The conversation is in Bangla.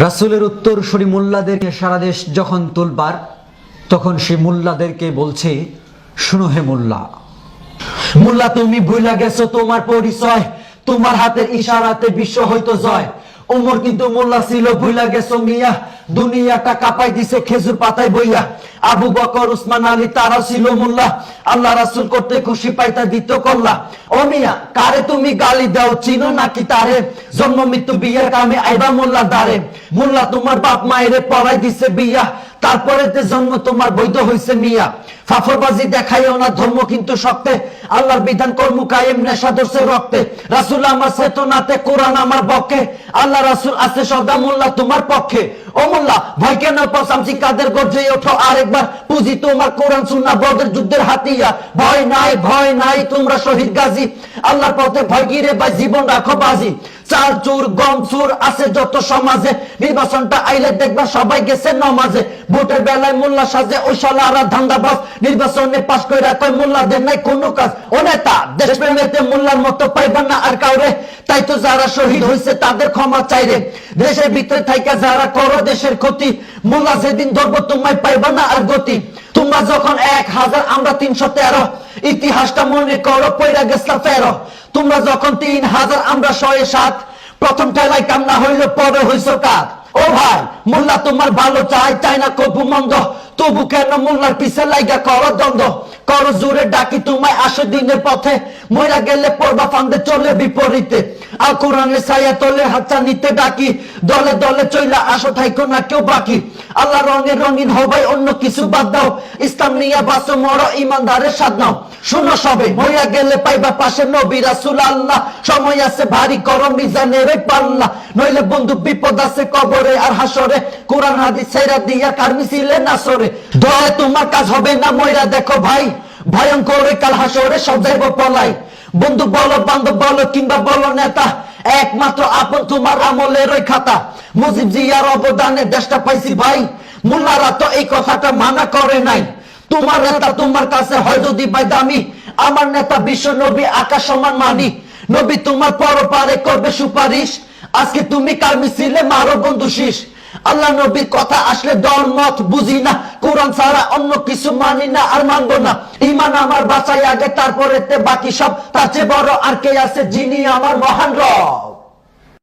রাসূলের উত্তরসূরি মোল্লাদেরকে সারা দেশ যখন তোলবার, তখন সে মোল্লাদেরকে বলছে, শুনো হে মোল্লা, মোল্লা তুমি ভুলে গেছো তোমার পরিচয়, তোমার হাতের ইশারাতে বিশ্ব হয়তো জয়। ওমর কিন্তু মোল্লা ছিল, ভুলে গেছো মিয়া, দুনিয়াটা কাঁপাই দিছে খেজুর পাতায় বইয়া। আবু বকর উসমান আলী তারা ছিল মোল্লা, আল্লাহ রাসূল করতে খুশি পাইতা দিত কল্লা। ও মিয়া কারে তুমি গালি দাও, চিনো নাকি তারে? জন্ম মৃত্যু বিয়ের কামে আইবা মোল্লা দারে। মোল্লা তোমার বাপ মায়েরে পড়াই দিছে বিয়া, তারপরে জন্ম তোমার বৈধ হইছে মিয়া। ফাফরবাজি দেখাইও না ধর্ম কিন্তু শক্তে, আল্লাহর বিধান কর্ম কায়েম নেশা ধরছে রক্তে। রাসূল আমার চেতনাতে, কোরআন আমার পক্ষে, আল্লাহ রাসূল আছে সদা মোল্লা তোমার পক্ষে। ও মোল্লা ভয় কেন পসামছি কাদের গর্জে ওঠো আরেকবার, পুঁজি তোমার কোরআন সুন্নাহ বদর যুদ্ধের হাতিয়ার। ভয় নাই ভয় নাই তোমরা শহীদ গাজী, আল্লাহর পথে ভয় গিরে ভাই জীবন রাখো বাজি। চাল চুর গম চুর আছে যত সমাজে, নির্বাচনটা আইলে দেখবা সবাই গেছে নমাজে। ভোটের বেলায় মোল্লা সাজে ওই শালারা ধান্দাবাজ, নির্বাচনে পাস কইরা কয় মোল্লাদের নাই কোনো কাজ। ও নেতা দেশ প্রেমেতে মোল্লার মতো পাইবা না আর কাউরে, তাই তো যারা শহীদ হয়েছে তাদের ক্ষমা চাইরে। দেশের ভিতরে থাইকা যারা করো দেশের ক্ষতি, মোল্লা যেদিন ধরবো তোমায় পাইবা না আর গতি। তোমরা যখন 1000 আমরা 313, ইতিহাসটা মনে করো পয়রা গেছলা ফেরো। তোমরা যখন 3000 আমরা 107, প্রথম ঠেলায় কান্না হইল পরে হইছ কাজ। ও ভাই মোল্লা তোমার ভালো চাই, চাই না কবু মন্দ, তবু কেন মোল্লার পিছে লাইগা করো দ্বন্দ্ব। করো জোরে ডাকি তোমায় আসো দিনের পথে, মইরা গেলে পড়বা ফান্দে চলে বিপরীতে। আল কোরআনের ছায়া তলে হাতটা নিতে ডাকি, দলে দলে চইলা আসো থাইকো না কেউ বাকি। আল্লাহ রঙে রঙিন হবাই অন্য কিছু বাদ দাও, ইসলাম নিয়ে বাঁচো মরো ইমানদারের স্বাদ নাও। শুনো সবে মইরা গেলে পাইবা পাশে নবী রাসূল আল্লাহ, সময় আছে ভারী করো মিজানের পাল্লা, নইলে বন্ধু বিপদ আছে কবরে আর হাসরে। কোরআন হাদিস ছাইরা দিয়া কার মিছিলে নাসরে, দয়া তোমার কাজ হবে না মইরা দেখো ভাই, ভয়ঙ্কর কাল হাসরে সব যাইব পলাই। বন্ধু বলো বান্ধব বলো কিংবা বলো নেতা, একমাত্র আপন তোমার আমলের ওই খাতা। মুজিব জিয়ার অবদানে দেশটা পাইছি ভাই, মোল্লারা তো এই কথাটা মানা করে নাই। তোমার নেতা তোমার কাছে হয় যদি ভাই দামি, আমার নেতা বিশ্ব নবী আকাশ সমান মানি। নবী তোমার পরপারে করবে সুপারিশ, আজকে তুমি কার মিছিলে মারো বন্ধু শীষ। আল্লাহ নবীর কথা আসলে দল মত বুঝি না, কোরআন ছাড়া অন্য কিছু মানি না আর মানবো না। ইমান আমার বাঁচাই আগে তারপরে বাকি সব, তার চেয়ে বড় আর কে আছে যিনি আমার মহান রব।